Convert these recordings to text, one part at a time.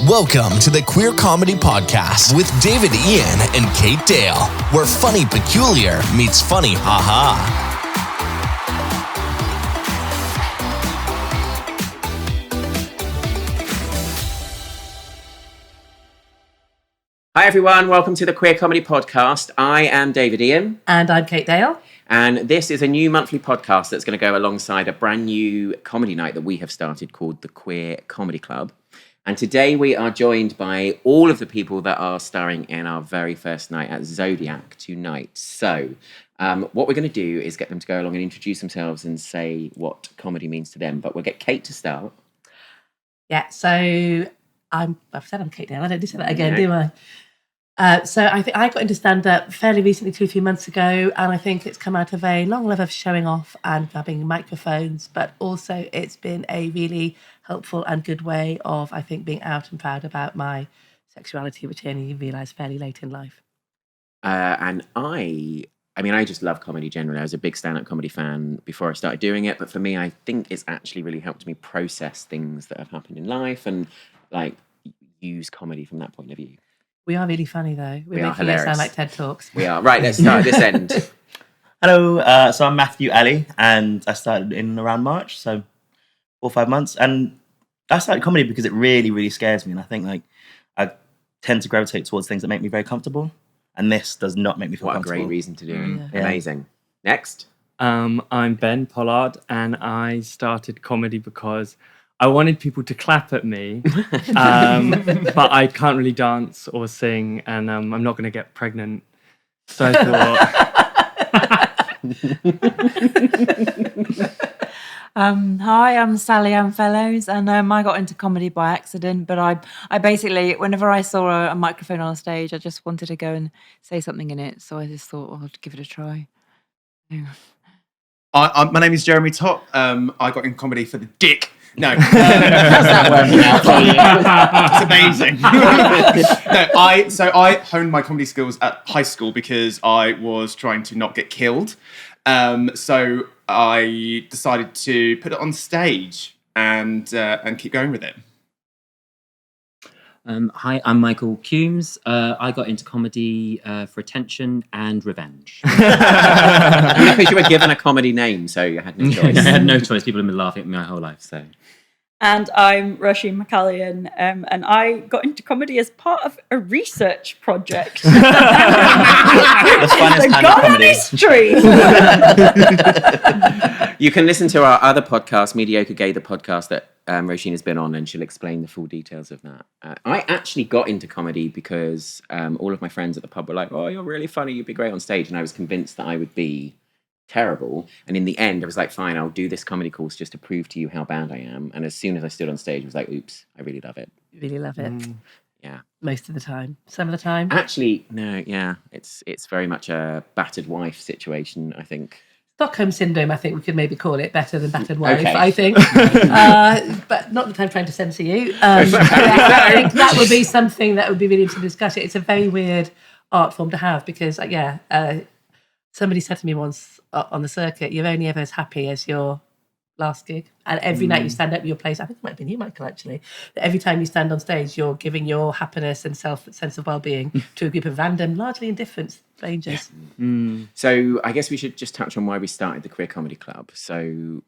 Welcome to the Queer Comedy Podcast with David Ian and Kate Dale, where funny peculiar meets funny haha. Hi everyone, welcome to the Queer Comedy Podcast. I am David Ian. And I'm Kate Dale. And this is a new monthly podcast that's going to go alongside a brand new comedy night that we have started called the Queer Comedy Club. And today we are joined by all of the people that are starring in our very first night at Zodiac tonight. So what we're going to do is get them to go along and introduce themselves and say what comedy means to them. But we'll get Kate to start. Yeah, so I've said I'm Kate Dale. I don't do that again, do I? So I think I got into stand-up fairly recently, 2 or 3 months ago, and I think it's come out of a long love of showing off and grabbing microphones, but also it's been a really helpful and good way of, I think, being out and proud about my sexuality, which I only realised fairly late in life. And I just love comedy generally. I was a big stand-up comedy fan before I started doing it, but for me, I think it's actually really helped me process things that have happened in life and, like, use comedy from that point of view. We are really funny, though. We're making hilarious. it sound like TED Talks. We are. Right, let's start at this end. Hello, so I'm Matthew Ali, and I started in around March, so 4 or 5 months. And I started comedy because it really, really scares me. And I think I tend to gravitate towards things that make me very comfortable. And this does not make me feel comfortable. What a great reason to do it. Yeah. Amazing. Next. I'm Ben Pollard, and I started comedy because I wanted people to clap at me, but I can't really dance or sing, and I'm not going to get pregnant. So I thought... Hi, I'm Sallyann Fellowes, and I got into comedy by accident, but I basically, whenever I saw a microphone on a stage, I just wanted to go and say something in it, so I just thought, I'd give it a try. Yeah. My name is Jeremy Topp. I got in comedy for the dick. No, how's that working out for you? It's amazing. I honed my comedy skills at high school because I was trying to not get killed. So I decided to put it on stage and keep going with it. Hi, I'm Michael Cumes. I got into comedy for attention and revenge. Because you were given a comedy name, so you had no choice. I had no choice. People have been laughing at me my whole life. So. And I'm Roisin McCallion, and I got into comedy as part of a research project. The funnest kind of comedy. History. You can listen to our other podcast, Mediocre Gay, the podcast that Roisin has been on, and she'll explain the full details of that. I actually got into comedy because all of my friends at the pub were like, "Oh, you're really funny, you'd be great on stage," and I was convinced that I would be terrible. And in the end, I was like, fine, I'll do this comedy course just to prove to you how bad I am. And as soon as I stood on stage, I was like, oops, I really love it. Really love it. Yeah. Most of the time. Some of the time. Actually, no, yeah. It's very much a battered wife situation, I think. Stockholm Syndrome, I think we could maybe call it, better than battered wife, Okay. I think. But not that I'm trying to censor you. I think that would be something that would be really interesting to discuss. It's a very weird art form to have because, somebody said to me once on the circuit, you're only ever as happy as your last gig. And every night you stand up your place, I think it might have been you, Michael, actually, that every time you stand on stage, you're giving your happiness and sense of well-being to a group of random, largely indifferent strangers. So I guess we should just touch on why we started the Queer Comedy Club. So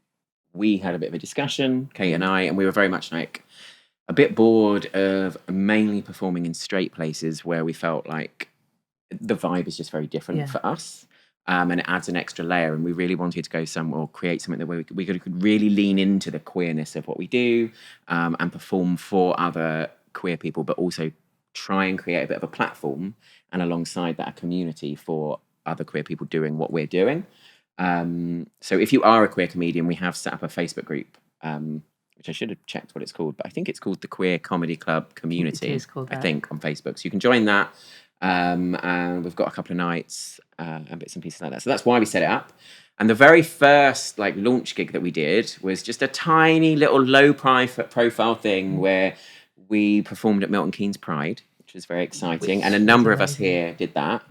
we had a bit of a discussion, Kate and I, and we were very much like a bit bored of mainly performing in straight places where we felt like the vibe is just very different for us. And it adds an extra layer, and we really wanted to go somewhere or create something that we could really lean into the queerness of what we do and perform for other queer people, but also try and create a bit of a platform and alongside that a community for other queer people doing what we're doing. So if you are a queer comedian, we have set up a Facebook group, which I should have checked what it's called, but I think it's called the Queer Comedy Club Community, It is called that. I think, on Facebook. So you can join that. And we've got a couple of nights and bits and pieces like that. So that's why we set it up. And the very first launch gig that we did was just a tiny little low profile thing where we performed at Milton Keynes Pride, which was very exciting. And a number of us here did that,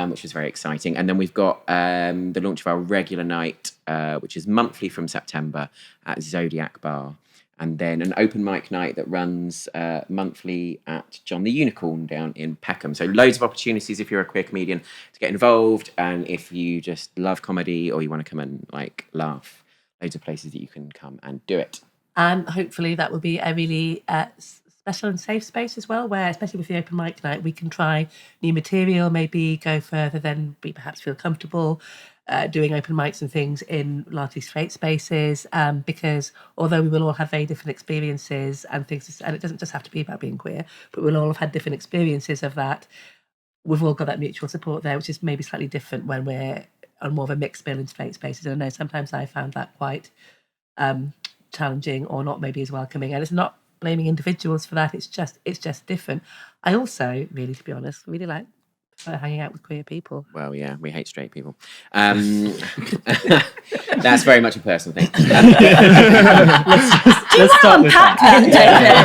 which was very exciting. And then we've got the launch of our regular night, which is monthly from September at Zodiac Bar. and then an open mic night that runs monthly at John the Unicorn down in Peckham. So loads of opportunities if you're a queer comedian to get involved, and if you just love comedy or you want to come and like laugh, loads of places that you can come and do it. And hopefully that will be a really special and safe space as well, where, especially with the open mic night, we can try new material, maybe go further than we perhaps feel comfortable doing open mics and things in largely straight spaces, because although we will all have very different experiences and things, and it doesn't just have to be about being queer, but we'll all have had different experiences of that, we've all got that mutual support there, which is maybe slightly different when we're on more of a mixed bill in straight spaces. And I know sometimes I found that quite challenging, or not maybe as welcoming, and it's not blaming individuals for that, it's just different. I also, really, to be honest, really like hanging out with queer people. Well, yeah, we hate straight people. That's very much a personal thing. Let's start with that, David.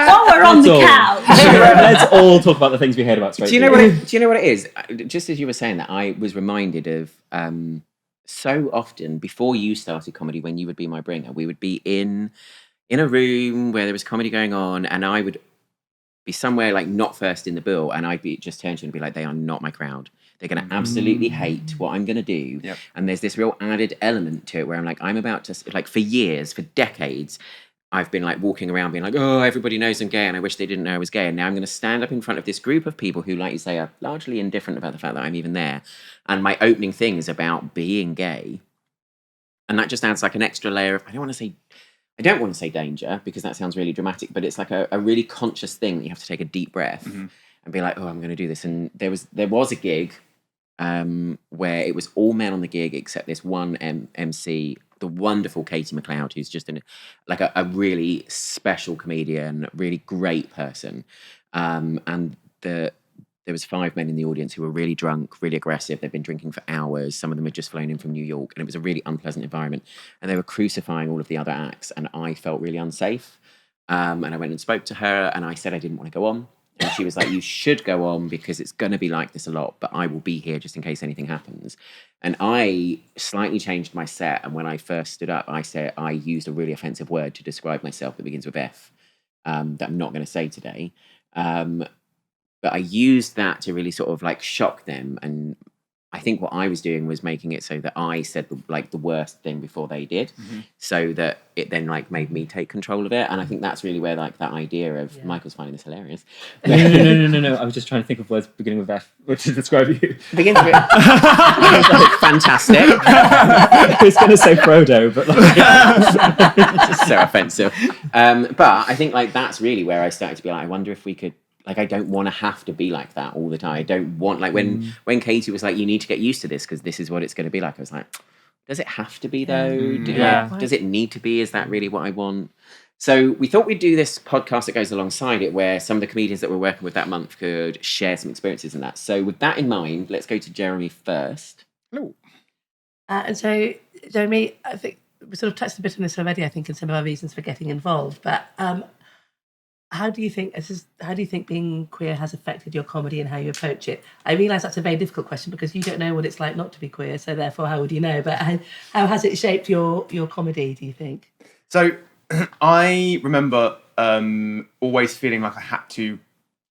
While we're on the couch. Let's all talk about the things we heard about straight Do you people. know what it is? Just as you were saying that, I was reminded of so often before you started comedy, when you would be my bringer, we would be in a room where there was comedy going on, and I would be somewhere like not first in the bill, and I'd be just turn to you and be like, they are not my crowd. They're going to absolutely hate what I'm going to do. Yep. And there's this real added element to it where I'm like, I'm about to, like, for years, for decades, I've been like walking around being like, oh, everybody knows I'm gay and I wish they didn't know I was gay. And now I'm going to stand up in front of this group of people who, like you say, are largely indifferent about the fact that I'm even there. And my opening thing is about being gay. And that just adds like an extra layer of, I don't want to say danger, because that sounds really dramatic, but it's like a really conscious thing that you have to take a deep breath and be like, oh, I'm going to do this. And there was a gig where it was all men on the gig except this one MC, the wonderful Katie McLeod, who's just a really special comedian, really great person. And there was 5 men in the audience who were really drunk, really aggressive. They'd been drinking for hours. Some of them had just flown in from New York, and it was a really unpleasant environment. And they were crucifying all of the other acts, and I felt really unsafe. And I went and spoke to her, and I said I didn't want to go on. And she was like, you should go on because it's going to be like this a lot, but I will be here just in case anything happens. And I slightly changed my set. And when I first stood up, I used a really offensive word to describe myself that begins with F, that I'm not going to say today. But I used that to really sort of like shock them. And I think what I was doing was making it so that I said the worst thing before they did, so that it then like made me take control of it. And I think that's really where like that idea of Michael's finding this hilarious. No. I was just trying to think of words beginning with F, which to describe you. Begins with fantastic. I was going to say Frodo, but like, it's just so offensive. But I think like that's really where I started to be like, I wonder if we could. Like, I don't want to have to be like that all the time. I don't want, like, when Katie was like, you need to get used to this because this is what it's going to be like. I was like, does it have to be, though? Does it need to be? Is that really what I want? So we thought we'd do this podcast that goes alongside it, where some of the comedians that we're working with that month could share some experiences in that. So with that in mind, let's go to Jeremy first. Hello. And so, Jeremy, I think we sort of touched a bit on this already, I think, in some of our reasons for getting involved. But how do you think being queer has affected your comedy and how you approach it? I realise that's a very difficult question because you don't know what it's like not to be queer, so therefore how would you know? But how has it shaped your comedy, do you think? So I remember always feeling like I had to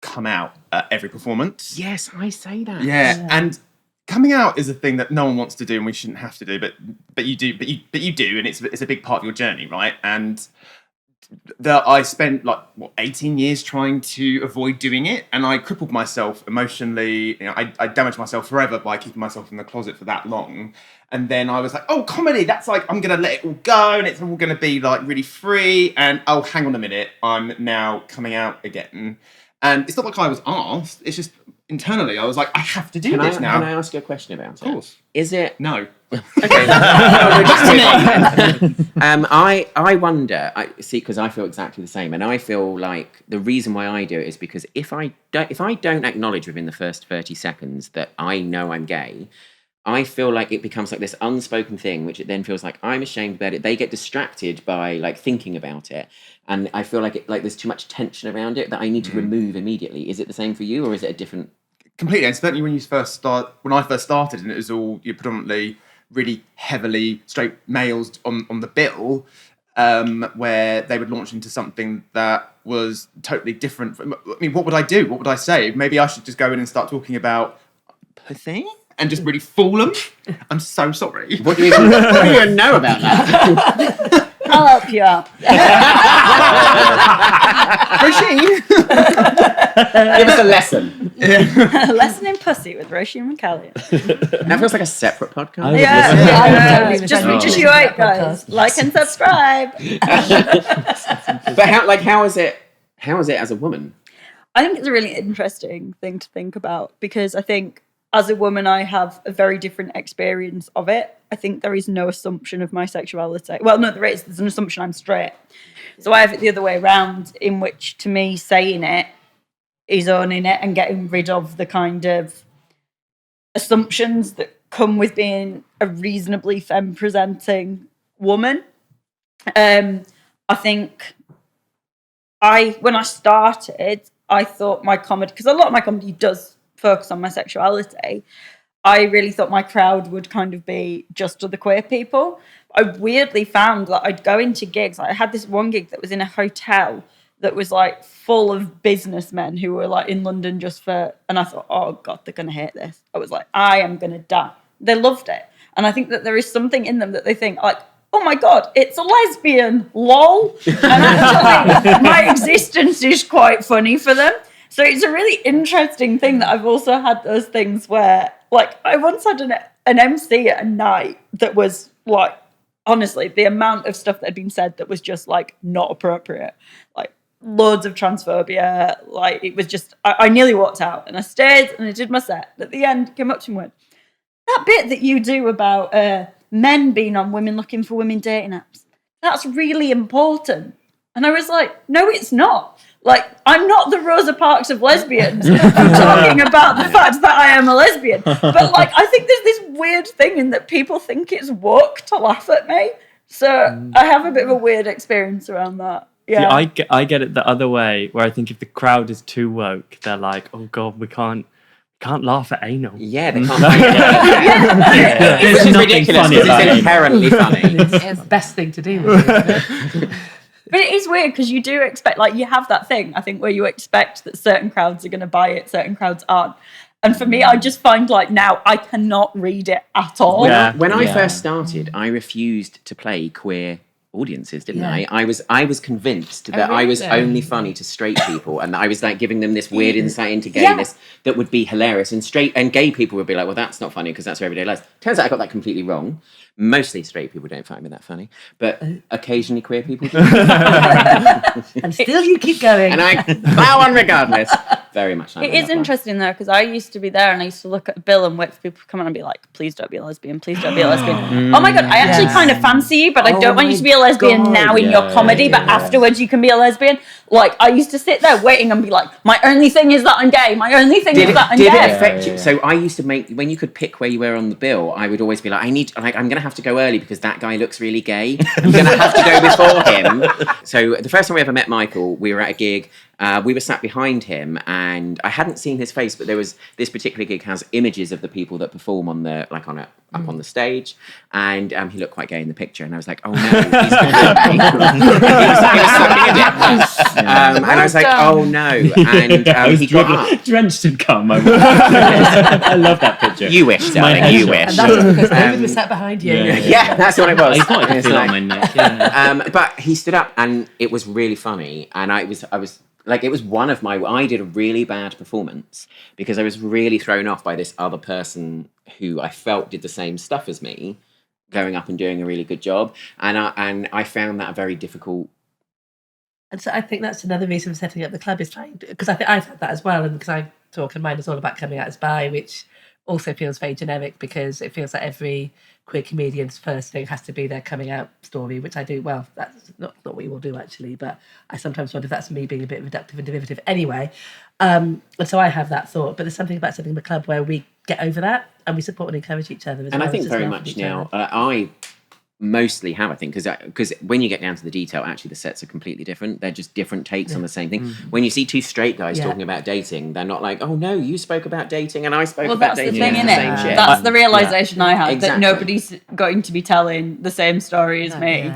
come out at every performance. Yes, I say that. Yeah. And coming out is a thing that no one wants to do and we shouldn't have to do, but you do, but you do, and it's a big part of your journey, right? And I spent 18 years trying to avoid doing it, and I crippled myself emotionally. I damaged myself forever by keeping myself in the closet for that long. And then I was like, oh, comedy, that's like, I'm going to let it all go and it's all going to be like really free. And oh, hang on a minute, I'm now coming out again. And it's not like I was asked, it's just internally I was like, I have to do this now. Can I ask you a question about it? Of course. Is it? No. Okay. I wonder. Because I feel exactly the same, and I feel like the reason why I do it is because if I don't acknowledge within the first 30 seconds that I know I'm gay, I feel like it becomes like this unspoken thing, which it then feels like I'm ashamed about it. They get distracted by like thinking about it, and I feel like there's too much tension around it that I need to remove immediately. Is it the same for you, or is it a different? Completely, and certainly when I first started, and it was all predominantly really heavily straight males on the bill, where they would launch into something that was totally different. I mean, what would I do? What would I say? Maybe I should just go in and start talking about pussy and just really fool them. I'm so sorry. What do you even know about that? I'll help you out. Roisin. Give us a lesson. A lesson in pussy with Roisin McCallion. That feels like a separate podcast. I would Yeah, listen. just you wait, guys. Like and subscribe. But how is it as a woman? I think it's a really interesting thing to think about because I think as a woman, I have a very different experience of it. I think there is no assumption of my sexuality. Well, no, there is. There's an assumption I'm straight. So I have it the other way around, in which to me saying it is owning it and getting rid of the kind of assumptions that come with being a reasonably femme-presenting woman. I think when I started, I thought my comedy, because a lot of my comedy does focus on my sexuality, I really thought my crowd would kind of be just other queer people. I weirdly found that I'd go into gigs. I had this one gig that was in a hotel that was like full of businessmen who were like in London and I thought, oh God, they're going to hate this. I was like, I am going to die. They loved it. And I think that there is something in them that they think like, oh my God, it's a lesbian, lol. And actually my existence is quite funny for them. So it's a really interesting thing that I've also had those things where, like, I once had an MC at a night that was, like, honestly, the amount of stuff that had been said that was just, like, not appropriate. Like, loads of transphobia. Like, it was just, I nearly walked out. And I stayed and I did my set. At the end, came up to me and went, that bit that you do about men being on women looking for women dating apps, that's really important. And I was like, no, it's not. Like, I'm not the Rosa Parks of lesbians. I'm talking about the fact that I am a lesbian. But, like, I think there's this weird thing in that people think it's woke to laugh at me. So I have a bit of a weird experience around that. Yeah. See, I get it the other way, where I think if the crowd is too woke, they're like, oh God, we can't laugh at anal. Yeah, they can't. Which is ridiculous because it's inherently funny. It's the best thing to do. Isn't it? But it is weird because you do expect, like, you have that thing, I think, where you expect that certain crowds are going to buy it, certain crowds aren't. And for me, I just find, like, now I cannot read it at all. When I first started, I refused to play queer audiences, didn't I? I was convinced that I was only funny to straight people, and I was like giving them this weird insight into gayness that would be hilarious, and straight and gay people would be like, well, that's not funny because that's your everyday life. Turns out I got that completely wrong. Mostly straight people don't find me that funny, but occasionally queer people do. And still you keep going. And I plow on regardless. Very much like It is interesting, though, because I used to be there and I used to look at a bill and wait for people to come on and be like, please don't be a lesbian, please don't be a lesbian. Oh my God, I actually kind of fancy you, but I don't want you to be a lesbian now in your comedy, but afterwards you can be a lesbian. Like, I used to sit there waiting and be like, my only thing is that I'm gay, my only thing is that I'm gay. Did it affect you? So I used to make, when you could pick where you were on the bill, I would always be like, I'm going to have to go early because that guy looks really gay. I'm going to have to go before him. So the first time we ever met Michael, we were at a gig. We were sat behind him, and I hadn't seen his face, but there was this particular gig has images of the people that perform on the up on the stage, and he looked quite gay in the picture, and I was like, oh no, he's gay. he was sucking a dick. And I was like, oh no, and he got up. Drenched in cum. I love that picture. You wish, darling, you wish. And that's because David was sat behind you. Yeah, that's what it was. I thought I could feel it on my neck. Yeah. But he stood up, and it was really funny, and I was like, it was one of I did a really bad performance because I was really thrown off by this other person who I felt did the same stuff as me, going up and doing a really good job. And I found that very difficult. And so I think that's another reason for setting up the club is trying to, because I think I've had that as well. And because I talk and mine is all about coming out as bi, which also feels very generic because it feels like every queer comedian's first thing has to be their coming out story, which I do. Well, that's not what we all do actually, but I sometimes wonder if that's me being a bit reductive and derivative anyway. And so I have that thought, but there's something about setting up a club where we get over that and we support and encourage each other. And I think very much now, I mostly have, I think, because when you get down to the detail, actually the sets are completely different. They're just different takes on the same thing. When you see two straight guys talking about dating, they're not like, oh no, you spoke about dating and I spoke about dating. Well, that's the thing, innit? That's the realisation I had, that nobody's going to be telling the same story as me.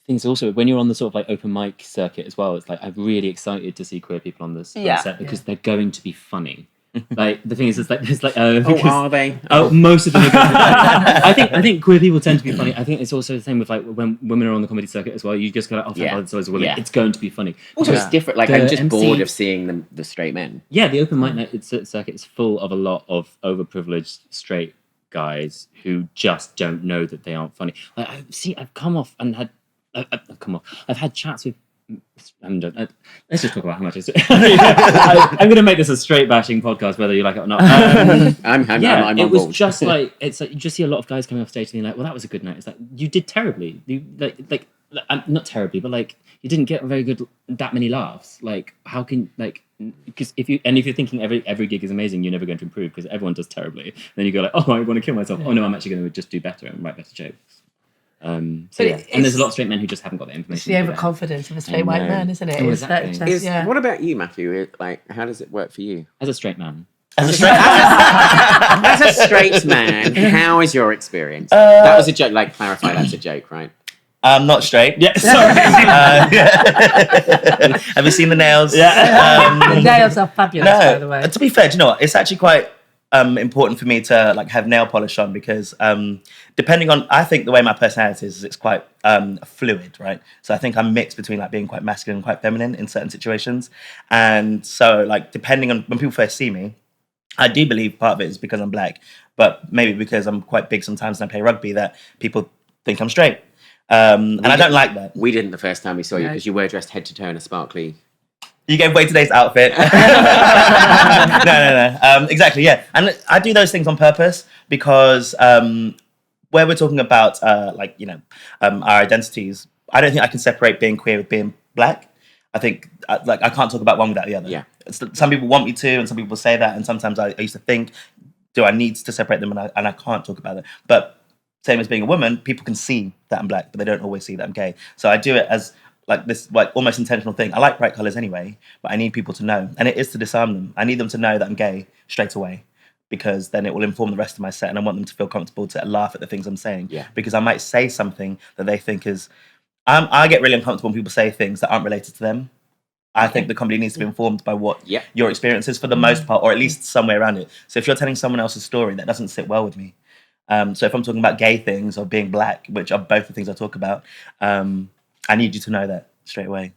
things also when you're on the sort of like open mic circuit as well, it's like I'm really excited to see queer people on this set because they're going to be funny. Like the thing is, it's like there's like are they? Most of them are going to be funny. I think queer people tend to be funny. I think it's also the same with like when women are on the comedy circuit as well. You just go like, oh, thank God, there's loads of women. It's going to be funny. Also, it's different. Like The I'm just MC bored of seeing the straight men. Yeah, the open mic night circuit is full of a lot of overprivileged straight guys who just don't know that they aren't funny. Like, I've come off and had I've had chats with. Let's just talk about how much it's. I'm going to make this a straight bashing podcast, whether you like it or not. I'm it on was board. just like it's like you just see a lot of guys coming off stage and being like, "Well, that was a good night." It's like you did terribly. You like not terribly, but like you didn't get very good that many laughs. Like how can because if you're thinking every gig is amazing, you're never going to improve because everyone does terribly. Then you go like, "Oh, I want to kill myself." Oh no, I'm actually going to just do better and write better jokes. And there's a lot of straight men who just haven't got the information. It's the overconfidence of a straight white man, isn't it? Oh, exactly. What about you, Matthew? Like, how does it work for you? As a straight man. As a straight man, how is your experience? That was a joke. Like, clarify that's a joke, right? I'm not straight. Yeah, sorry. Have you seen the nails? Yeah. The nails are fabulous, by the way. To be fair, do you know what? It's actually quite important for me to like have nail polish on because depending on, I think the way my personality is, it's quite fluid, right? So I think I'm mixed between like being quite masculine and quite feminine in certain situations. And so like depending on when people first see me, I do believe part of it is because I'm black, but maybe because I'm quite big sometimes and I play rugby that people think I'm straight. And I don't like that. We didn't the first time we saw you because you were dressed head to toe in a sparkly. You gave away today's outfit. No. Exactly, yeah. And I do those things on purpose because where we're talking about our identities, I don't think I can separate being queer with being black. I think I can't talk about one without the other. Yeah. Some people want me to, and some people say that, and sometimes I used to think, do I need to separate them, and I can't talk about it. But same as being a woman, people can see that I'm black, but they don't always see that I'm gay. So I do it as like this almost intentional thing. I like bright colours anyway, but I need people to know. And it is to disarm them. I need them to know that I'm gay straight away because then it will inform the rest of my set and I want them to feel comfortable to laugh at the things I'm saying. Yeah. Because I might say something that they think is... I get really uncomfortable when people say things that aren't related to them. I think the comedy needs to be informed by what your experience is for the most part, or at least somewhere around it. So if you're telling someone else's story, that doesn't sit well with me. So if I'm talking about gay things or being black, which are both the things I talk about, I need you to know that straight away.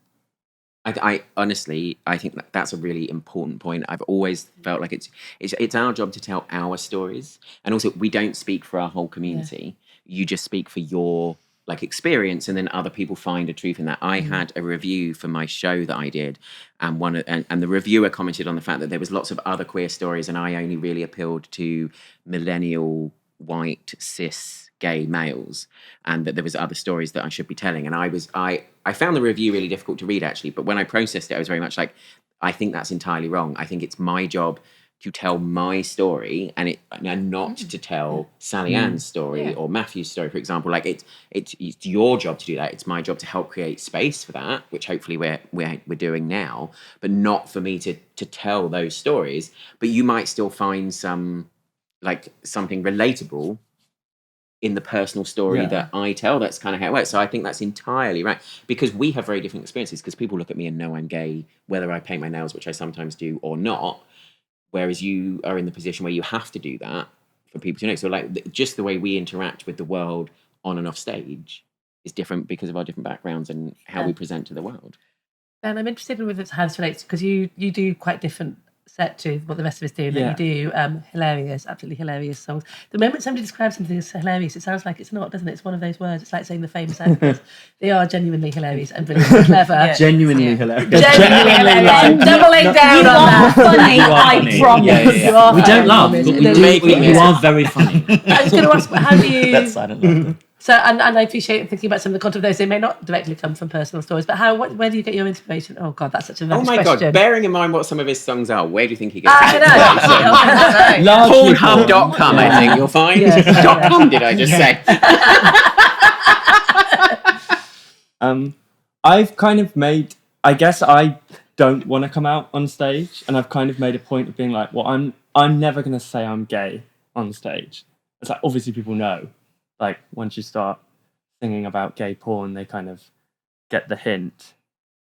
I honestly, I think that's a really important point. I've always felt like it's our job to tell our stories, and also we don't speak for our whole community. You just speak for your like experience, and then other people find a truth in that. I had a review for my show that I did, and the reviewer commented on the fact that there was lots of other queer stories, and I only really appealed to millennial white cis gay males, and that there was other stories that I should be telling. And I found the review really difficult to read actually, but when I processed it, I was very much like, I think that's entirely wrong. I think it's my job to tell my story and not to tell Sallyan's story or Matthew's story, for example. Like it's your job to do that. It's my job to help create space for that, which hopefully we're doing now, but not for me to tell those stories. But you might still find something relatable in the personal story that I tell. That's kind of how it works. So I think that's entirely right, because we have very different experiences, because people look at me and know I'm gay, whether I paint my nails, which I sometimes do, or not, whereas you are in the position where you have to do that for people to know. So like just the way we interact with the world on and off stage is different because of our different backgrounds and how we present to the world. And I'm interested in how this relates, because you do quite different set to what the rest of us do. You do absolutely hilarious songs. The moment somebody describes something as hilarious, it sounds like it's not, doesn't it? It's one of those words. It's like saying the famous actors. They are genuinely hilarious and brilliant, clever. Genuinely hilarious. Genuinely hilarious. I'm doubling down on that. Funny, I promise. You are We don't laugh, but you are very funny. I was going to ask, how do you... That's silent laughter. So, and I appreciate thinking about some of the content of those. They may not directly come from personal stories, but where do you get your inspiration? Oh God, that's such a rubbish question. God, bearing in mind what some of his songs are, where do you think he gets his I know. Pornhub.com, I think you'll find. .com, did I just say? I've kind of made, I guess I don't want to come out on stage, and I've kind of made a point of being like, well, I'm never going to say I'm gay on stage. It's like, obviously people know. Like, once you start singing about gay porn, they kind of get the hint.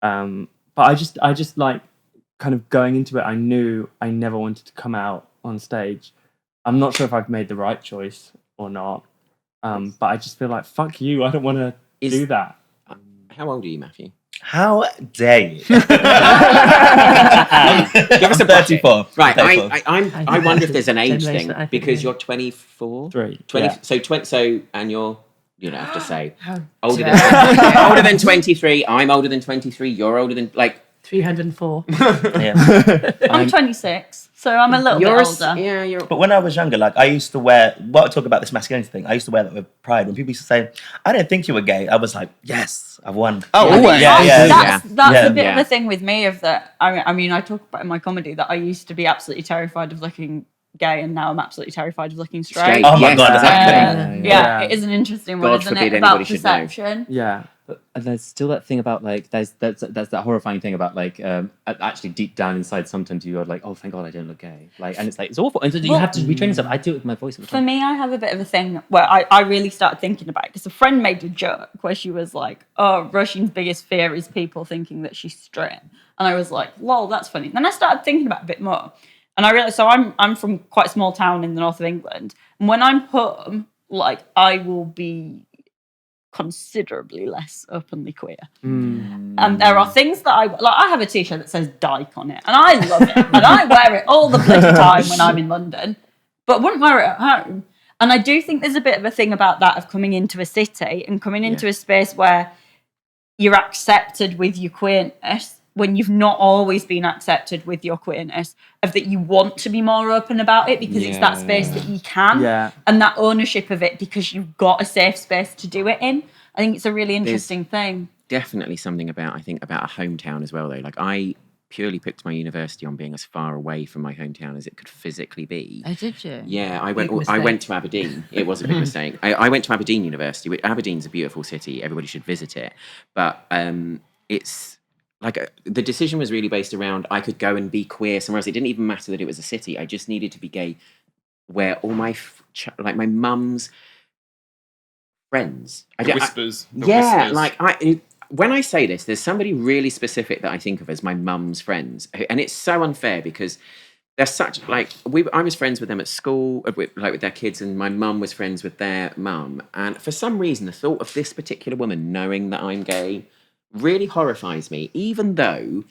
But I just like kind of going into it, I knew I never wanted to come out on stage. I'm not sure if I've made the right choice or not. But I just feel like, fuck you, I don't want to do that. How old are you, Matthew? How dare you? Give us a 34. Right, 34. I wonder if there's an age Generation, thing I think, because yeah. you're 24, 3. 20. Yeah. So and you're, you don't have to say How older dare than older than 23. I'm older than 23. You're older than 304. Yeah. I'm 26, so I'm a little bit older. Yeah, you're. But when I was younger, like I used to wear, what I talk about this masculinity thing, I used to wear that with pride. When people used to say, I didn't think you were gay, I was like, yes, I've won. Oh, always. That's Yeah. a bit Yeah. of a thing with me of that. I mean, I talk about in my comedy that I used to be absolutely terrified of looking gay, and now I'm absolutely terrified of looking straight. Oh my Yes, God, exactly. Yeah, it is an interesting one, God isn't forbid it? About anybody should know. perception. Yeah. But there's still that thing about like there's that horrifying thing about like actually deep down inside sometimes you're like, oh thank God I don't look gay, like, and it's like it's awful, and so you have to retrain yourself. I do it with my voice all the For time. me, I have a bit of a thing where I really started thinking about it because a friend made a joke where she was like, oh, Roisin's biggest fear is people thinking that she's straight. And I was like, lol, that's funny. Then I started thinking about it a bit more. And I realized, so I'm from quite a small town in the north of England. And when I'm home, like, I will be considerably less openly queer. And there are things that I have a t-shirt that says dyke on it, and I love it, and I wear it all the bloody time when I'm in London, but wouldn't wear it at home. And I do think there's a bit of a thing about that of coming into a city and coming into a space where you're accepted with your queerness when you've not always been accepted with your queerness, of that you want to be more open about it because it's that space that you can, and that ownership of it because you've got a safe space to do it in. I think it's a really interesting thing. Definitely something about a hometown as well, though. Like, I purely picked my university on being as far away from my hometown as it could physically be. Oh, did you? Yeah, I Big went mistake. to Aberdeen. It was a big mistake. I went to Aberdeen University. Aberdeen's a beautiful city. Everybody should visit it. But it's like the decision was really based around I could go and be queer somewhere else. It didn't even matter that it was a city. I just needed to be gay where all my my mum's friends. The whispers. When I say this, there's somebody really specific that I think of as my mum's friends, and it's so unfair because they're such I was friends with them at school, with their kids, and my mum was friends with their mum. And for some reason, the thought of this particular woman knowing that I'm gay really horrifies me, even though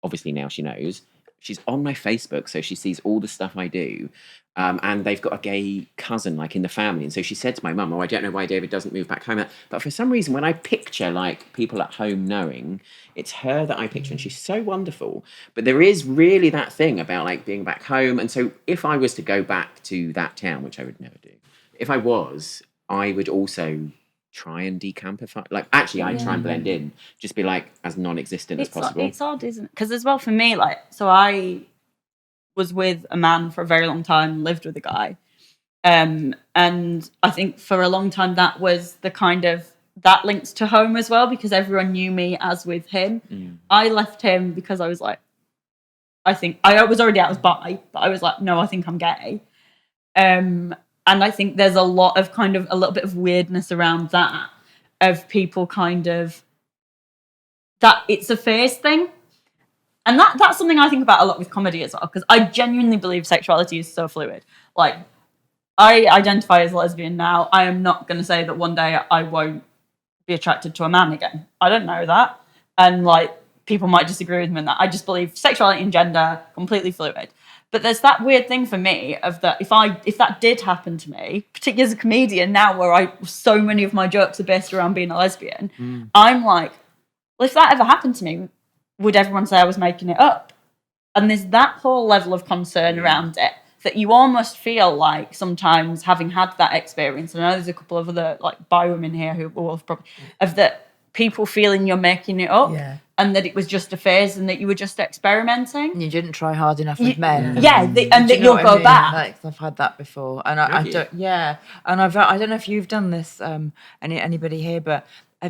obviously now she knows. She's on my Facebook, so she sees all the stuff I do. And they've got a gay cousin, like, in the family. And so she said to my mum, I don't know why David doesn't move back home. But for some reason, when I picture, like, people at home knowing, it's her that I picture. And she's so wonderful. But there is really that thing about, like, being back home. And so if I was to go back to that town, which I would never do, if I was, I would also try and decampify. Like, actually, I'd try and blend in. Just be, like, as non-existent as possible. It's odd, isn't it? Because as well, for me, like, so I was with a man for a very long time, lived with a guy. And I think for a long time that was the kind of, that links to home as well, because everyone knew me as with him. I left him because I was like, I think, I was already out as bi, but I was like, no, I think I'm gay. And I think there's a lot of kind of, a little bit of weirdness around that, of people kind of, that it's a phase thing. And that's something I think about a lot with comedy as well, because I genuinely believe sexuality is so fluid. Like, I identify as lesbian now. I am not going to say that one day I won't be attracted to a man again. I don't know that. And, like, people might disagree with me on that. I just believe sexuality and gender, completely fluid. But there's that weird thing for me of that if that did happen to me, particularly as a comedian now where so many of my jokes are based around being a lesbian, I'm like, well, if that ever happened to me, would everyone say I was making it up? And there's that whole level of concern around it that you almost feel like sometimes, having had that experience, and I know there's a couple of other like bi women here who will probably, of that people feeling you're making it up, and that it was just a phase and that you were just experimenting. And you didn't try hard enough with men. And Do that you know you'll what I go mean? back. Like, I've had that before, and I don't. Yeah, and I don't know if you've done this. Anybody here, but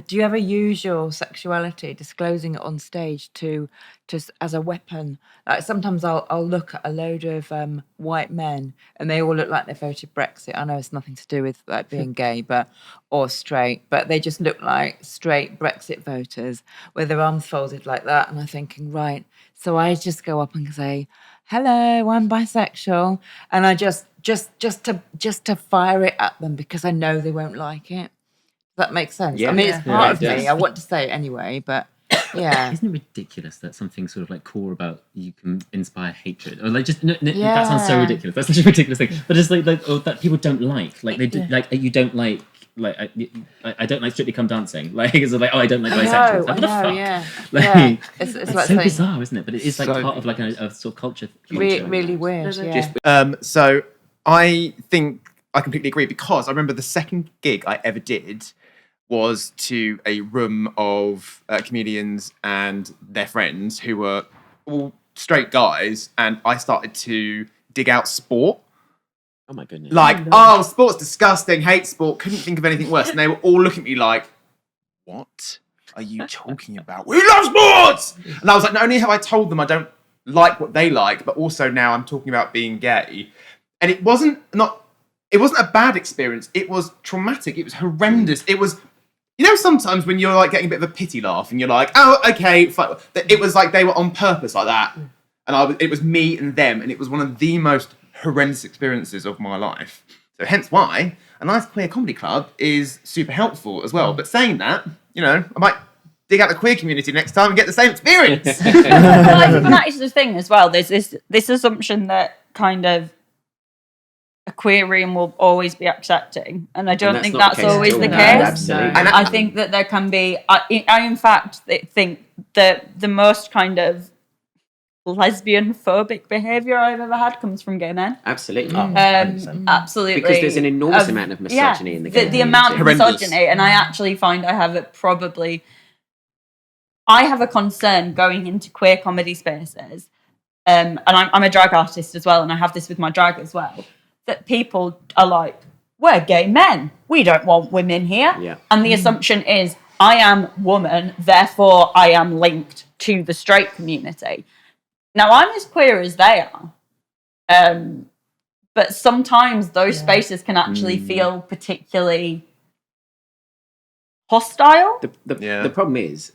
Do you ever use your sexuality, disclosing it on stage, to just as a weapon? Like sometimes I'll look at a load of white men, and they all look like they voted Brexit. I know it's nothing to do with like being gay, or straight, but they just look like straight Brexit voters with their arms folded like that. And I'm thinking, right. So I just go up and say, "Hello, I'm bisexual," and I just to fire it at them because I know they won't like it. That makes sense. Yeah. I mean, it's Yeah, part it of does. me. I want to say it anyway, but yeah. Isn't it ridiculous that something sort of like core about you can inspire hatred, or like just that sounds so Yeah. ridiculous. That's such a ridiculous thing. But it's like or that people don't like they do, like you don't like I don't like Strictly Come Dancing. Like it's like I don't like bisexuals. Like, what the fuck? Yeah. Like, Yeah. It's it's like so saying, bizarre, isn't it? But it is like So- part of like a sort of culture. really weird. Yeah. Just So I think I completely agree, because I remember the second gig I ever did was to a room of comedians and their friends who were all straight guys, and I started to dig out sport. oh my goodness. Like, oh, sport's disgusting, hate sport, couldn't think of anything worse. And they were all looking at me like, what are you talking about? We love sports! And I was like, not only have I told them I don't like what they like, but also now I'm talking about being gay. And it wasn't a bad experience. It was traumatic. It was horrendous. It was, you know, sometimes when you're like getting a bit of a pity laugh and you're like, oh, okay, fine. It was like they were on purpose like that. And it was me and them. And it was one of the most horrendous experiences of my life. So hence why a nice queer comedy club is super helpful as well. But saying that, you know, I might dig out the queer community next time and get the same experience. Well, I think that is the thing as well. There's this assumption that kind of a queer room will always be accepting, and I don't that's think not the that's case always at the all. No, case. absolutely. And I think that there can be. I in fact think that the most kind of lesbian phobic behaviour I've ever had comes from gay men. Absolutely. Absolutely, Because there's an enormous amount of misogyny in the gay the amount of community. Horrendous. misogyny, and I actually find I have a concern going into queer comedy spaces, and I'm a drag artist as well, and I have this with my drag as well, that people are like, we're gay men, we don't want women here. Yeah. And the assumption is, I am woman, therefore I am linked to the straight community. Now, I'm as queer as they are, but sometimes those spaces can actually feel particularly hostile. The problem is,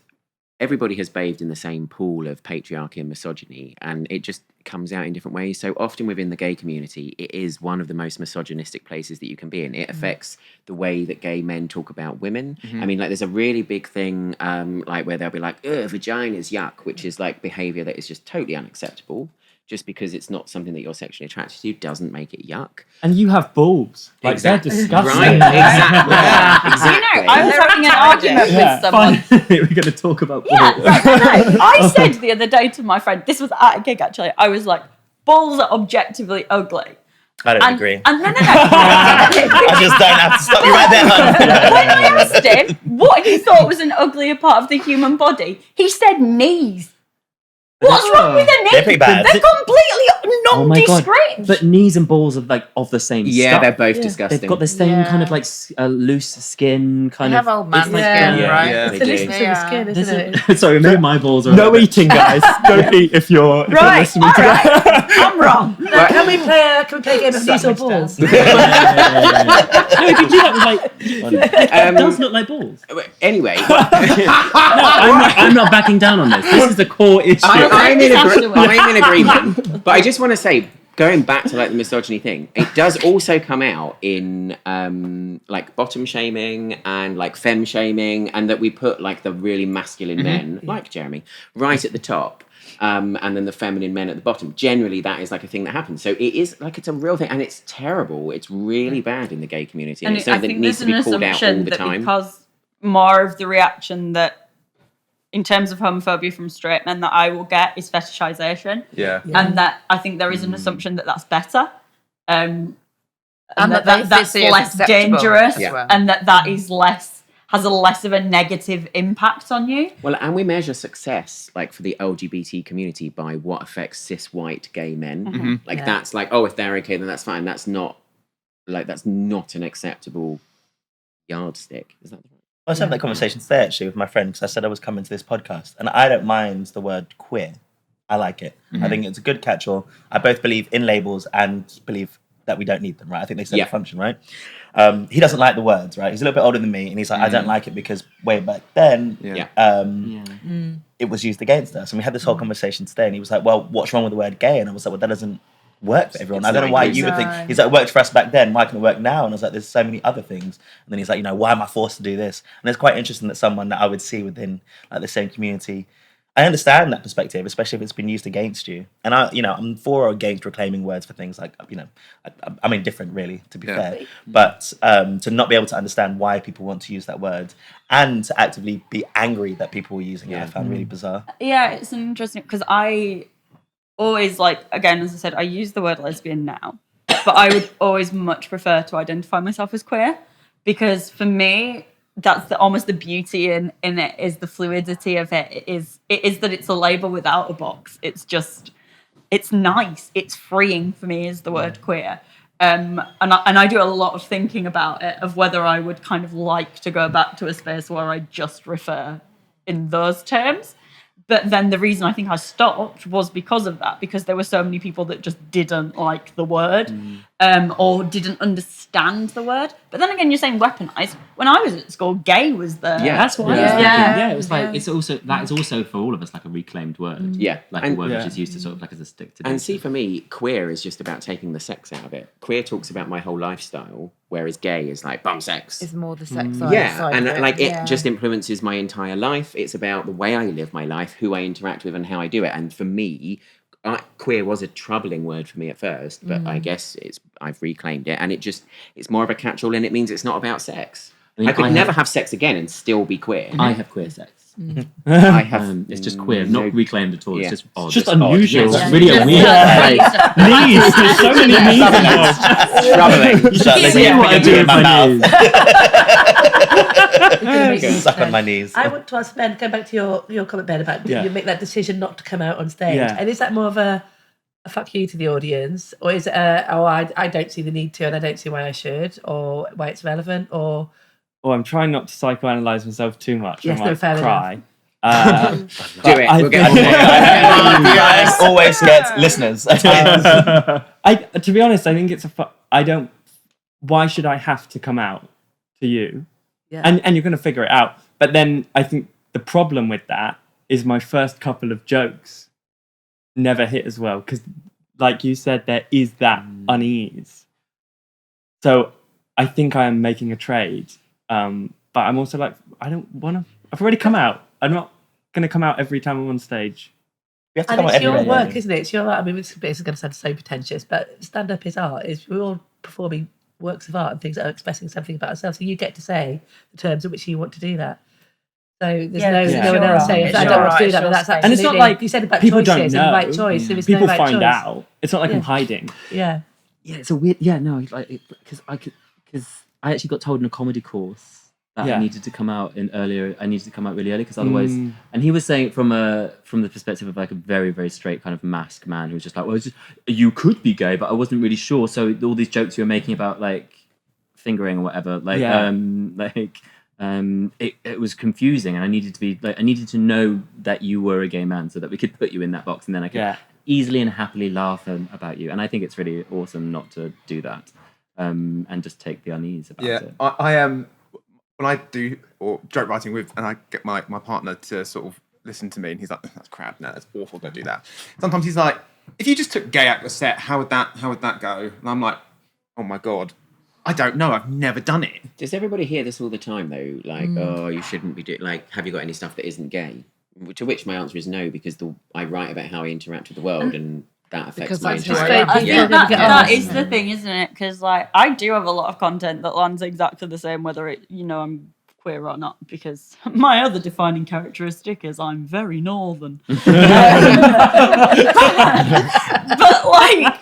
everybody has bathed in the same pool of patriarchy and misogyny, and it just comes out in different ways. So often within the gay community, it is one of the most misogynistic places that you can be in. It affects the way that gay men talk about women. I mean, like, there's a really big thing, like, where they'll be like, ugh, vagina's yuck, which is like behavior that is just totally unacceptable. Just because it's not something that you're sexually attracted to doesn't make it yuck. And you have balls. Like, Exactly. they're disgusting. Right? Exactly. You Exactly. know, I was having an argument with someone. Finally, we're going to talk about balls. Yeah, no. I said the other day to my friend, this was at a gig actually, I was like, balls are objectively ugly. I don't agree. And no. I just don't have to stop you right there. When I asked him what he thought was an uglier part of the human body, he said knees. What's wrong with a knee? They're pretty bad. They're completely Oh my god! nondescript. But knees and balls are like of the same Yeah, stuff. they're both disgusting. They've got the same kind of like loose skin kind They of. have old man it's like- skin, right? yeah. It's the They looseness do. of the skin, isn't it? Sorry, maybe my balls are. No eating, guys. Don't eat if you're Right, listening all to right. that. I'm wrong. Can we play a game of knees or balls? No, if you do that with like, it does look like balls. Anyway, I'm not backing down on this. This is the core issue. I'm in agreement. But I just want to say, going back to like the misogyny thing, it does also come out in like bottom shaming and like femme shaming, and that we put like the really masculine men, like Jeremy, right at the top. And then the feminine men at the bottom. Generally, that is like a thing that happens. So it is like, it's a real thing, and it's terrible. It's really bad in the gay community, and it's I something that think needs there's to an be called out all assumption the that time. because more of the reaction that, in terms of homophobia from straight men, that I will get is fetishization. Yeah. And that I think there is an assumption that that's better. And that that's they see it as less acceptable dangerous, as well. and that is has a less of a negative impact on you. Well, and we measure success, like for the LGBT community, by what affects cis white gay men. Like that's like, oh, if they're okay, then that's fine. That's not an acceptable yardstick. Is that right? I was having that conversation today actually with my friend because I said I was coming to this podcast, and I don't mind the word queer. I like it. I think it's a good catch-all. I both believe in labels and believe that we don't need them, right? I think they serve a function, right? He doesn't like the words, right? He's a little bit older than me, and he's like, I don't like it because way back then, it was used against us. And we had this whole conversation today, and he was like, well, what's wrong with the word gay? And I was like, well, that doesn't work for everyone. I don't know why you would think. He's like, it worked for us back then. Why can it work now? And I was like, there's so many other things. And then he's like, why am I forced to do this? And it's quite interesting that someone that I would see within like the same community, I understand that perspective, especially if it's been used against you. And I'm for or against reclaiming words for things like, I'm indifferent really, to be fair. But to not be able to understand why people want to use that word and to actively be angry that people were using it, I found really bizarre. Yeah, it's interesting because I always again, as I said, I use the word lesbian now, but I would always much prefer to identify myself as queer because for me, that's almost the beauty in it is the fluidity of it. It is that it's a label without a box. It's nice. It's freeing for me is the word queer. And I do a lot of thinking about it of whether I would kind of like to go back to a space where I just refer in those terms. But then the reason I think I stopped was because of that, because there were so many people that just didn't like the word or didn't understand the word. But then again, you're saying weaponized. When I was at school, gay was the... Yeah, that's what I was thinking. Yeah, it was like, it's also, that is also for all of us like a reclaimed word. Yeah. Like a word which is used to sort of like as a stick to... And see, for me, queer is just about taking the sex out of it. Queer talks about my whole lifestyle, whereas gay is like bum sex. It's more the sex side. Yeah, and of it just influences my entire life. It's about the way I live my life, who I interact with, and how I do it. And for me, queer was a troubling word for me at first, but I guess I've reclaimed it, and it's more of a catch-all, and it means it's not about sex. I could never have sex again and still be queer. I have queer sex. I have. It's just queer, not reclaimed at all. Yeah. It's just odd. It's just unusual. It's really weird. Knees. There's so many knees involved. Troubling. See what I do in my mouth. Knees. Suck on my knees. I want to ask Ben, go back to your comment, Ben, about you make that decision not to come out on stage. Yeah. And is that more of a fuck you to the audience? Or is it I don't see the need to and I don't see why I should, or why it's relevant, or... I'm trying not to psychoanalyze myself too much. Yes, I might fair cry. Do it. We'll get on Yes. Always gets listeners. To be honest, I think it's why should I have to come out to you? Yeah. And you're going to figure it out. But then I think the problem with that is my first couple of jokes never hit as well. Because like you said, there is that unease. So I think I am making a trade. But I'm also like, I don't want to... I've already come out. I'm not going to come out every time I'm on stage. We have to And come out it's your everywhere. work, isn't it? It's your art. I mean, it's going to sound so pretentious, but stand-up is art. We're all performing works of art and things that are expressing something about ourselves. So you get to say the terms in which you want to do that. So there's no one else saying, I don't want to do that, but that's absolutely... And it's not like you said about people choices don't know. and the right choice. There is People no right find choice. out. It's not like I'm hiding. Yeah. Yeah, it's a weird... Yeah, no, because I actually got told in a comedy course that I needed to come out I needed to come out really early because otherwise... And he was saying it from the perspective of like a very, very straight kind of masked man who was just like, well, you could be gay, but I wasn't really sure. So all these jokes you were making about like fingering or whatever, it was confusing, and I needed to be like, I needed to know that you were a gay man so that we could put you in that box, and then I could easily and happily laugh about you. And I think it's really awesome not to do that, and just take the unease about it. I am. When I do or joke writing with, and I get my partner to sort of listen to me, and he's like, "That's crap. No, that's awful. Don't do that." Sometimes he's like, "If you just took gay out of the set, how would that go?" And I'm like, "Oh my god, I don't know. I've never done it." Does everybody hear this all the time though? Like, oh, you shouldn't be doing. Like, have you got any stuff that isn't gay? To which my answer is no, because I write about how I interact with the world, and that affects my entire life. I think that is the thing, isn't it? Because like I do have a lot of content that lands exactly the same, whether I'm queer or not. Because my other defining characteristic is I'm very northern. But like,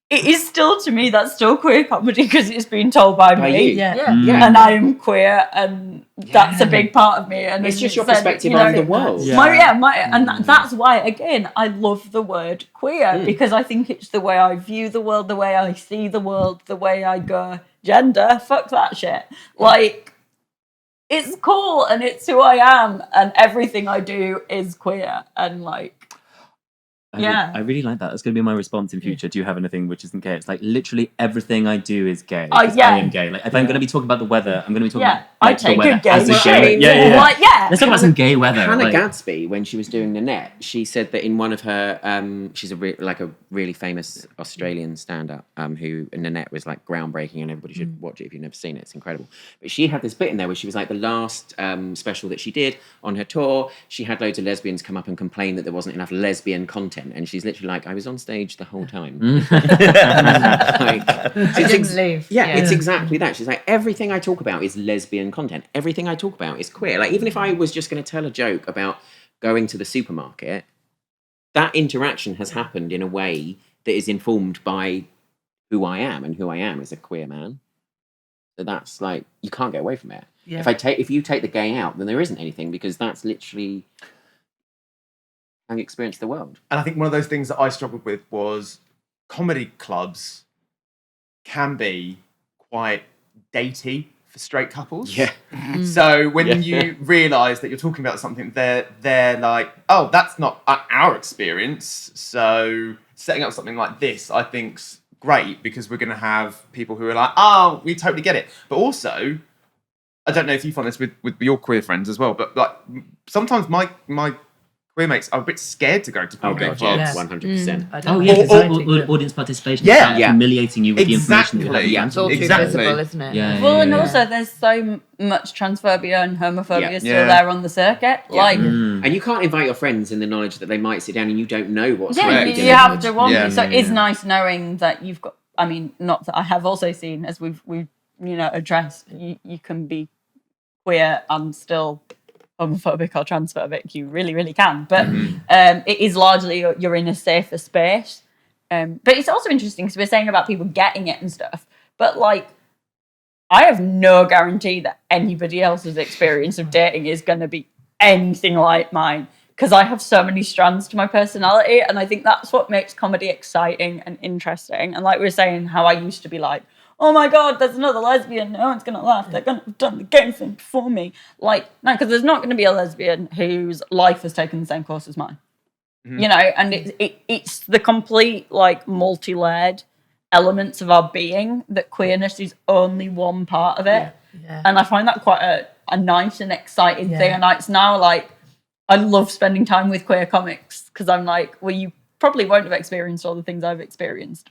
it is still, to me, that's still queer comedy because it's been told by me. Yeah. And I am queer, and that's a big part of me. And It's as just you your said, perspective on the world. That's why, again, I love the word queer because I think it's the way I view the world, the way I see the world, the way I go, gender, fuck that shit. Like, it's cool and it's who I am and everything I do is queer and like I really like that. That's going to be my response in future. Do you have anything which isn't gay? It's like literally everything I do is gay. Yeah. I am gay. Like if I'm going to be talking about the weather, I'm going to be talking about I like, take the weather a gay as a shit. gay. Yeah. Like, Let's talk about some gay weather. Hannah like, Gadsby, when she was doing Nanette, she said that in one of her, she's a really famous Australian stand-up who Nanette was like groundbreaking, and everybody should watch it if you've never seen it. It's incredible. But she had this bit in there where she was like the last special that she did on her tour. She had loads of lesbians come up and complain that there wasn't enough lesbian content, and she's literally like, I was on stage the whole time. I didn't leave. Yeah, it's exactly that. She's like, everything I talk about is lesbian content. Everything I talk about is queer. Like, even if I was just going to tell a joke about going to the supermarket, that interaction has happened in a way that is informed by who I am, and who I am is a queer man. So that's like, you can't get away from it. Yeah. If you take the gay out, then there isn't anything, because that's literally how you experience the world. And I think one of those things that I struggled with was comedy clubs can be quite datey for straight couples. Yeah. So when you realise that you're talking about something, they're like, oh, that's not our experience. So setting up something like this, I think's great, because we're going to have people who are like, oh, we totally get it. But also, I don't know if you find this with your queer friends as well, but like sometimes my queer mates are a bit scared to go to comedy clubs. yeah. 100%. I don't Oh know. yeah, Exciting, because but- audience participation Yeah. is about Yeah. humiliating you with the information that you have. Exactly. It's all too Exactly. visible, isn't it? Yeah. well, and also there's so much transphobia and homophobia Yeah. still Yeah. there on the circuit. Like, And you can't invite your friends in the knowledge that they might sit down and you don't know what's yeah, going to you be have to want Yeah. it. So it's nice knowing that you've got. I mean, not that I have also seen, as we've addressed, you can be queer and still homophobic or transphobic. You really, really can. But it is largely you're in a safer space. But it's also interesting because we're saying about people getting it and stuff. But like, I have no guarantee that anybody else's experience of dating is going to be anything like mine, because I have so many strands to my personality, and I think that's what makes comedy exciting and interesting. And like we were saying, how I used to be like, oh my God, there's another lesbian, no one's going to laugh, they're going to have done the gay thing before me. Like, no, because there's not going to be a lesbian whose life has taken the same course as mine. You know, and it's the complete, like, multi-layered elements of our being, that queerness is only one part of it. Yeah. And I find that quite a nice and exciting Yeah. thing. And it's now like, I love spending time with queer comics, because I'm like, well, you probably won't have experienced all the things I've experienced.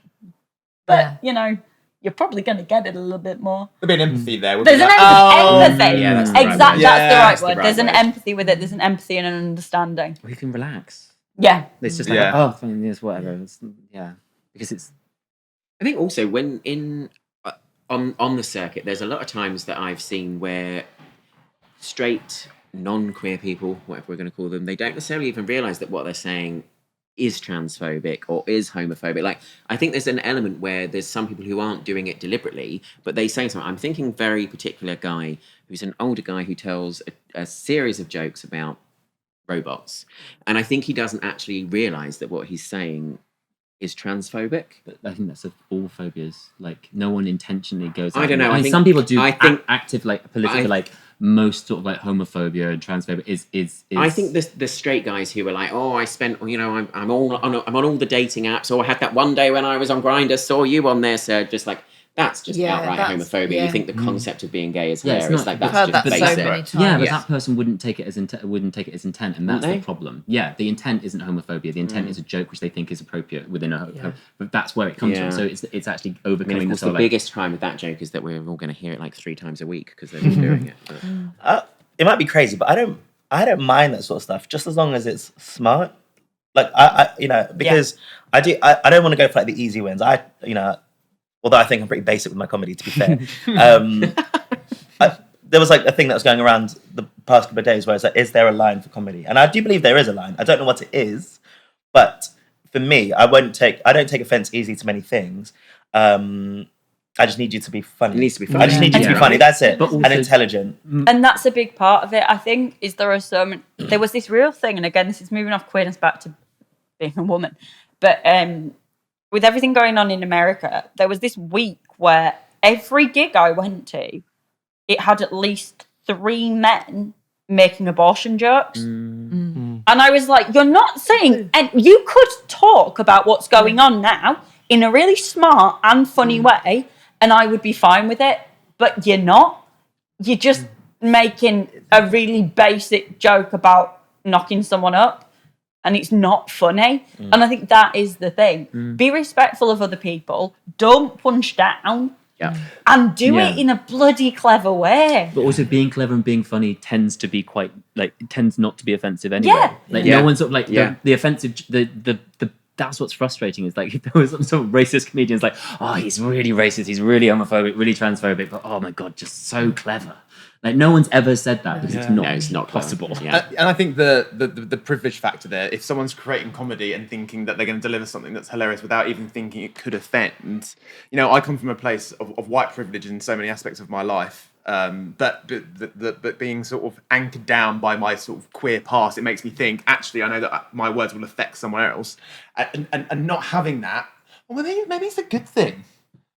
But, you know, you're probably going to get it a little bit more. There'll be an empathy there. We'll There's be an like, empathy. yeah, that's the right Exactly, word. Yeah, that's that's the right word. the There's right an word. empathy with it. There's an empathy and an understanding. We can relax. Yeah. It's just like, Yeah. oh, fine, yes, whatever. Because it's I think also when on the circuit, there's a lot of times that I've seen where straight non-queer people, whatever we're going to call them, they don't necessarily even realise that what they're saying is transphobic or is homophobic. Like, I think there's an element where there's some people who aren't doing it deliberately, but they say something. I'm thinking very particular guy who's an older guy who tells a series of jokes about robots, and I think he doesn't actually realise that what he's saying is transphobic. But I think that's of all phobias. Like, no one intentionally goes. I don't know. I I mean, think- some people do. I think- active, like political, like most sort of like homophobia and transphobia is. I think the straight guys who are like, oh, I spent, you know, I'm on all the dating apps, or I had that one day when I was on Grindr, saw you on there, so just like, that's just Yeah, outright that's- homophobia. yeah. You think the concept of being gay is Yeah, it's hilarious. not- Like, I've that's heard just that so basic. many times. Yeah, but Yeah. that person wouldn't take it as intent, and that's Wouldn't the they? problem. Yeah, the intent isn't homophobia. The intent is a joke which they think is appropriate within but that's where it comes Yeah. from. So it's actually I mean, overcoming of this course, the whole, biggest crime with that joke is that we're all going to hear it like 3 times a week because they're all doing it. But. It might be crazy, but I don't mind that sort of stuff, just as long as it's smart. Like I because I don't want to go for like the easy wins. Although I think I'm pretty basic with my comedy, to be fair. There was like a thing that was going around the past couple of days where it's like, is there a line for comedy? And I do believe there is a line. I don't know what it is, but for me, I don't take offense easy to many things. I just need you to be funny. It needs to be funny. I just need you to be Yeah. funny. That's it. But also- and intelligent. And that's a big part of it, I think, is there was this real thing, and again, this is moving off queerness back to being a woman, but with everything going on in America, there was this week where every gig I went to, it had at least 3 men making abortion jokes. And I was like, you're not saying, and you could talk about what's going on now in a really smart and funny way, and I would be fine with it, but you're not. You're just making a really basic joke about knocking someone up, and it's not funny. And I think that is the thing. Be respectful of other people. Don't punch down. Yeah. And do it in a bloody clever way. But also being clever and being funny tends to be quite tends not to be offensive anyway. Yeah. Like no one's sort of like the offensive the that's what's frustrating is like if there was some racist comedians like, oh, he's really racist, he's really homophobic, really transphobic, but oh my god, just so clever. Like no one's ever said that because it's not possible. Yeah. And I think the privilege factor there, if someone's creating comedy and thinking that they're going to deliver something that's hilarious without even thinking it could offend, I come from a place of white privilege in so many aspects of my life. But being sort of anchored down by my sort of queer past, it makes me think, actually, I know that my words will affect someone else. And not having that, well, maybe it's a good thing.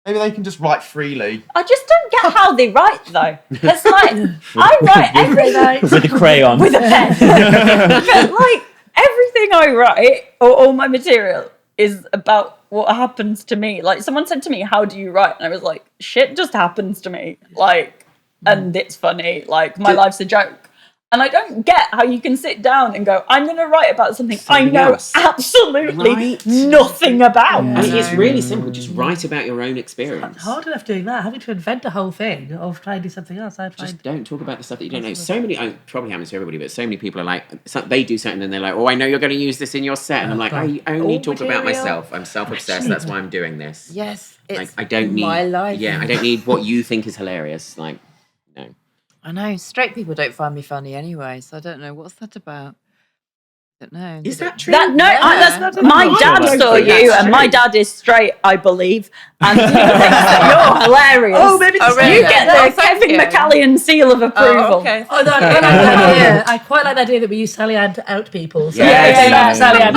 Maybe they can just write freely. I just don't get how they write, though. It's like, I write everything with a crayon. With a pen. But, like, everything I write, or all my material, is about what happens to me. Like, someone said to me, how do you write? And I was like, shit just happens to me. Like, and it's funny. Like, my life's a joke. And I don't get how you can sit down and go, I'm going to write about something I know absolutely nothing about. I mean, it's really simple. Just write about your own experience. It's hard enough doing that. Having to invent a whole thing or try and do something else, I find. Just don't talk about the stuff that you don't know. So many, probably happens to everybody, but so many people are like, they do something and they're like, oh, I know you're going to use this in your set. And I'm like, I only talk about myself. I'm self-obsessed. That's why I'm doing this. Yes, it's like, I don't need my life. Yeah, I don't need what you think is hilarious. Like, no. I know straight people don't find me funny anyway, so I don't know what's that about. I don't know. Is that true? My dad saw you, and my dad is straight, I believe, and he thinks that you're hilarious. Oh, maybe you get the Kevin McCallion seal of approval. Oh, okay. Oh, no, I quite like that idea. I quite like the idea that we use Sallyann to out people. So Yes. Sallyann.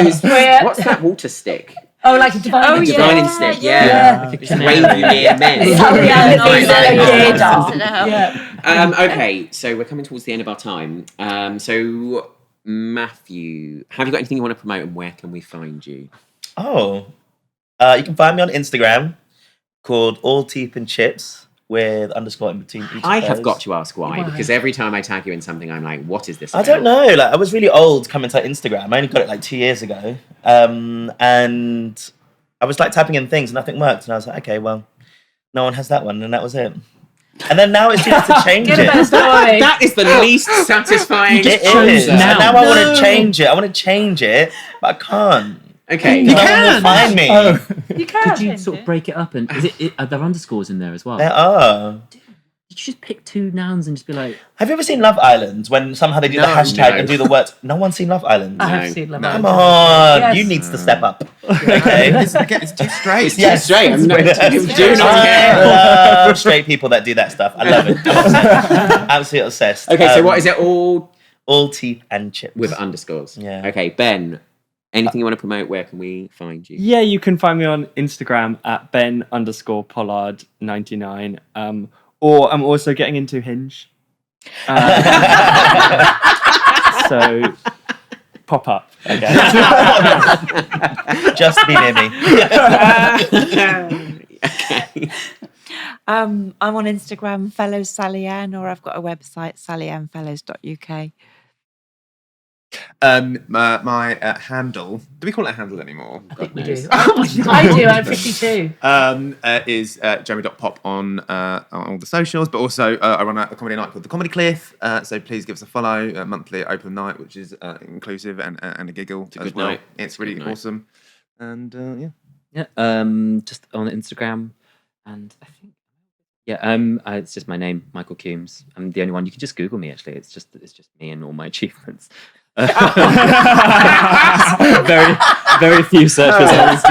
Yes. What's that water stick? Oh, like a divine Divine instinct, yeah. Just wave you near men. Okay, so we're coming towards the end of our time. So, Matthew, have you got anything you want to promote and where can we find you? Oh, you can find me on Instagram called All Teeth and Chips with underscore in between each I of have those. got to ask why, because every time I tag you in something, I'm like, what is this I about? don't know. Like, I was really old coming to Instagram. I only got it like 2 years ago. And I was like typing in things and nothing worked. And I was like, okay, well, no one has that one. And that was it. And then now it's just to change it. That is the least satisfying. It is. And now I want to change it. I want to change it, but I can't. Okay. You can find me. You can. Could you sort of break it up and are there underscores in there as well? There are. Did you just pick 2 nouns and just be like? Have you ever seen Love Island when somehow they do the hashtag and do the words? No one's seen Love Island. I have seen Love Island. Come on, Yes. you need to step up. Okay, It's too straight. It's too straight. I'm not, do not I care. love straight people that do that stuff. I love it. I'm obsessed. Absolutely obsessed. Okay, so what is it all? All teeth and chips With underscores. Yeah. Okay, Ben, anything you want to promote? Where can we find you? Yeah, you can find me on Instagram at Ben_Pollard99. Or I'm also getting into Hinge. So pop up, I guess. Just be near me. Okay. I'm on Instagram, Fellows Sallyann, or I've got a website, sallyanfellowes.uk. My handle. Do we call it a handle anymore? I think we do. Oh I do. I'm 52. Is Jeremy.pop on all the socials, but also I run a comedy night called The Comedy Cliff. So please give us a follow. Monthly open night, which is inclusive and a giggle a as good well. night. It's really awesome. And Yeah, just on Instagram, and I think it's just my name, Michael Cumes. I'm the only one. You can just Google me. Actually, it's just me and all my achievements. very few search results.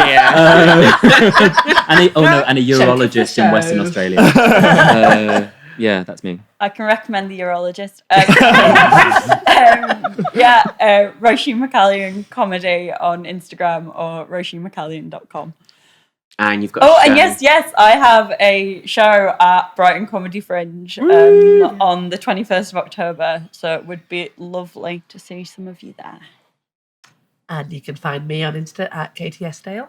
And a urologist in Western Australia. Yeah, that's me. I can recommend the urologist. Roisin McCallion comedy on Instagram or roisinmccallion.com. And you've got Oh, a show. and yes, I have a show at Brighton Comedy Fringe on the 21st of October. So it would be lovely to see some of you there. And you can find me on Insta at KTS Dale.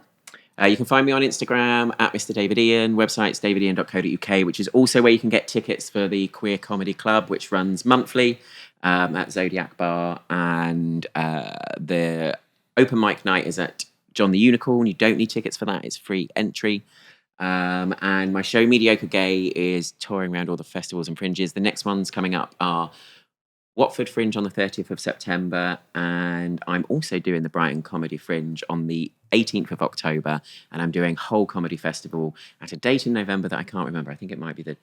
You can find me on Instagram at Mr. David Ian. Website's davidian.co.uk, which is also where you can get tickets for the Queer Comedy Club, which runs monthly at Zodiac Bar. And the open mic night is at John the Unicorn. You don't need tickets for that. It's free entry. And my show, Mediocre Gay, is touring around all the festivals and fringes. The next ones coming up are Watford Fringe on the 30th of September, and I'm also doing the Brighton Comedy Fringe on the 18th of October, and I'm doing Whole Comedy Festival at a date in November that I can't remember. I think it might be the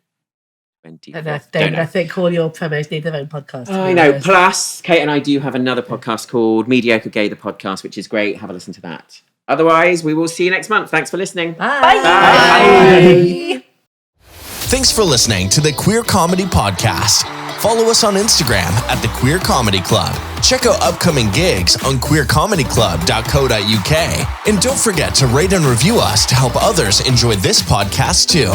25th. David, I think all your promos need their own podcast. I know. Plus, Kate and I do have another podcast called Mediocre Gay, the podcast, which is great. Have a listen to that. Otherwise, we will see you next month. Thanks for listening. Bye. Bye. Thanks for listening to the Queer Comedy Podcast. Follow us on Instagram at The Queer Comedy Club. Check out upcoming gigs on queercomedyclub.co.uk. And don't forget to rate and review us to help others enjoy this podcast too.